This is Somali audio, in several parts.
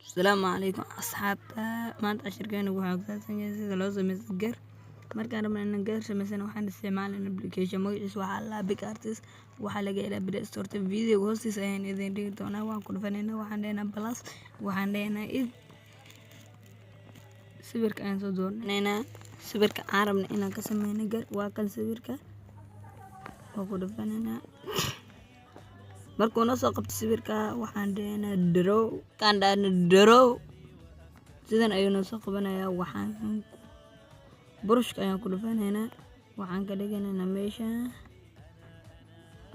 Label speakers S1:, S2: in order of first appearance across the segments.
S1: السلام عليكم أصحاب ما أنت عشركين وحاجة سنجي لازم يسجر مركان ربنا نجار مثلا وحنا استعمال الابلكيشن مجلس وحلا بيكارتس وحلا جاي بدأ صورة الفيديو وهوستي سين إذا ريتونا وكل فننا وحنا بلاس وحنا إذ سبرك أنا صدور نينا سبرك عربنا إنا كسمة نجار وكان سبرك وكل فننا markuu noo soo qabtay sawirka waxaan dheena draw kandana draw sidan ayuu noo soo qabanayaa waxaan brushka ayaan ku dhufanaynaa waxaan ka dhiganaynaa meesha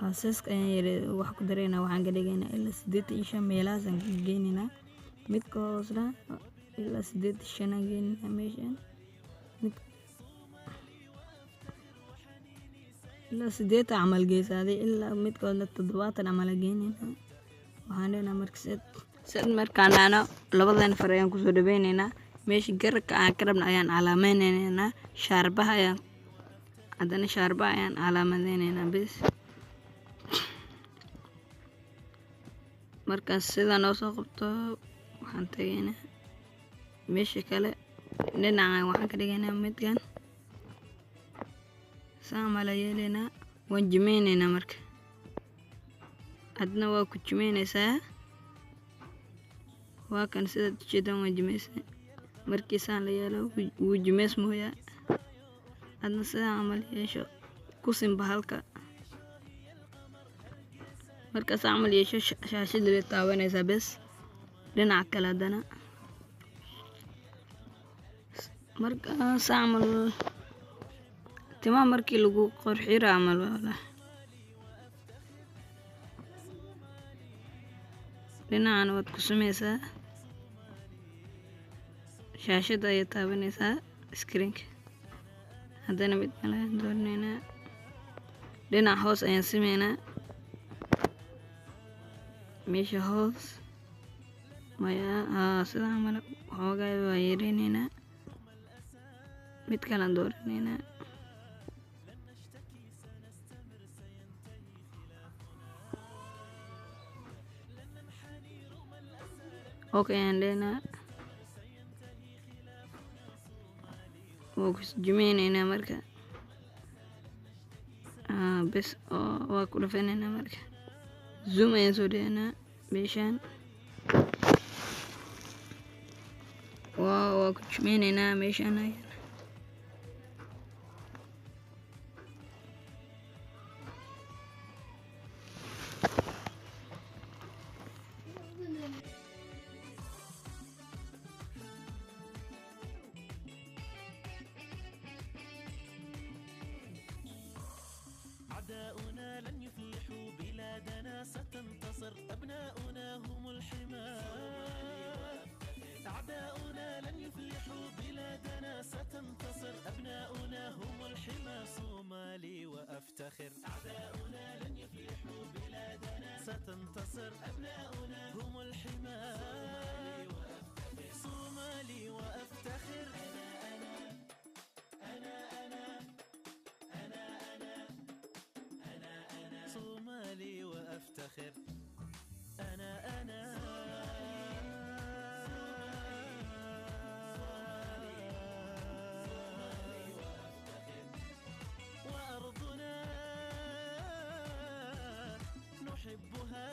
S1: asaska ayaan yiri wax ku dareynaa waxaan ka dhigaynaa ilaa 85 meelahaas aan geynaynaa midka hoosna ilaa 85 aan geynaynaa meeshan mid إلا سديت عمل جيسادي إلا متكون التضباط عمل جينينا وهانينا مركزات سد مركان أنا لبضن فريان كسود بيننا مش جرك عكربنا أيان على مننا شاربها يا عندنا شاربها أيان على مديننا بس مركز سيدا نوصل قبطه وحنتينا مش كلا ننعى وحكرينا متكن سامع ليالنا وانجميننا مرك عدنا وكجمينا سا وكان سيد جدا وانجميس مركي سان ليالا وجميس مويا عدنا سامع يشو كوسين بحالك مركا سامع يشو شاشد للتاوين بس لنا عكلا دنا مركا سامع تمام مركي لغو قرحي رعمل ولا لنا عن واد كسميسا شاشة داية تابنيسا سكرينك هدانا بيتمالا دورنينا لنا حوص ايان سمينا ميشا حوص مايا سيدا عمالا وحوغاي وايرينينا ميتكالان دورنينا اوكي عندنا وكس جمينينا مركا بس واكل فيننا مركا زوم ينسودينا بيشان واكل جمينينا بيشان ايانا
S2: أعداؤنا لن يفلحوا بلادنا ستنتصر أبناؤنا هم الحماة أعداؤنا لن يفلحوا بلادنا ستنتصر أبناؤنا هم الحماة صومالي وأفتخر أعداؤنا لن يفلحوا بلادنا ستنتصر أبناؤنا هم الحماة صومالي وأفتخر صومالي وأفتخر أنا وأرضنا نحبها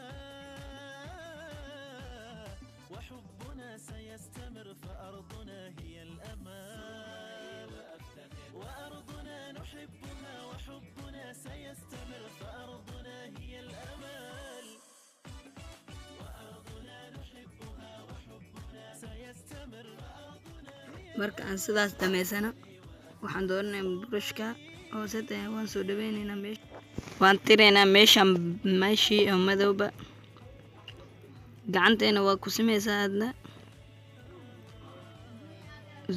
S2: وحبنا سيستمر فأرضنا هي الأمان وأرضنا نحبها وحبنا سيستمر فأرضنا هي الأمل وأرضنا نحبها وحبنا سيستمر
S1: marka aan sidaas dhameysano waxaan doonaynaa brushka oo saddex waan soo dhaweynayna meesha waan tiraynaa meeshii oo madowba gacanteena waa ku samaysaa adna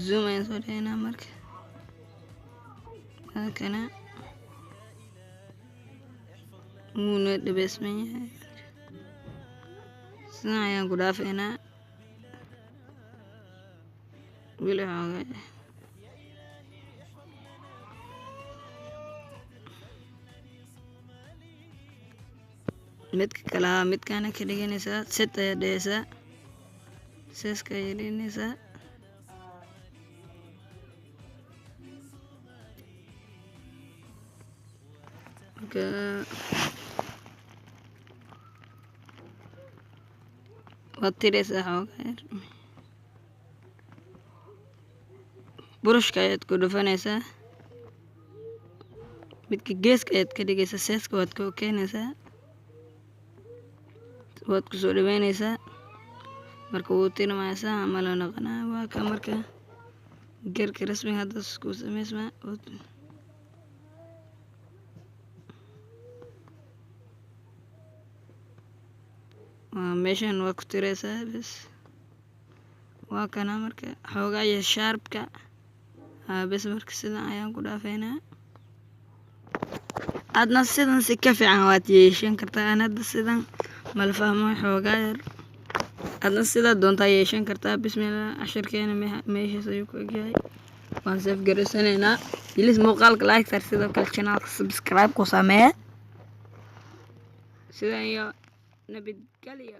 S1: zoom ayaan soo dhaweynaa marka kana wuuna dhabeysman yahay sidan ayaan ku dhaafaynaa wili xoogaa midka kale midkaana ka dhiganaysaa set ayaa dhehaysaa seeska yeelinaysaa marka waad tiraysaa xoogaa yar burushka ayaad ku dhufanaysaa midka geeska ayaad ka dhigaysaa seeska waad ka keenaysaa waad ku soo dhaweynaysaa marka wuu tirmaysaa ama la noqonaa waa ka marka garka rasmiga hadda isku samaysmaa meeshan waa ku tiraysaa bas waa kana marka xoogaa iyo shaarbka bas marka sidan ayaan ku dhaafeynaa adna sidan si ka fiican waad yeeshan kartaa aan hadda sidan mala fahmo xoogaa yar adna sidaa doontaa yeeshan kartaa bismillah casharkeena meeshaas ayuu ku egyahay waan saf garaysanaynaa bilis muuqaalka like tar sidoo kale channelka subscribe ku samee sidan iyo nabadgelyo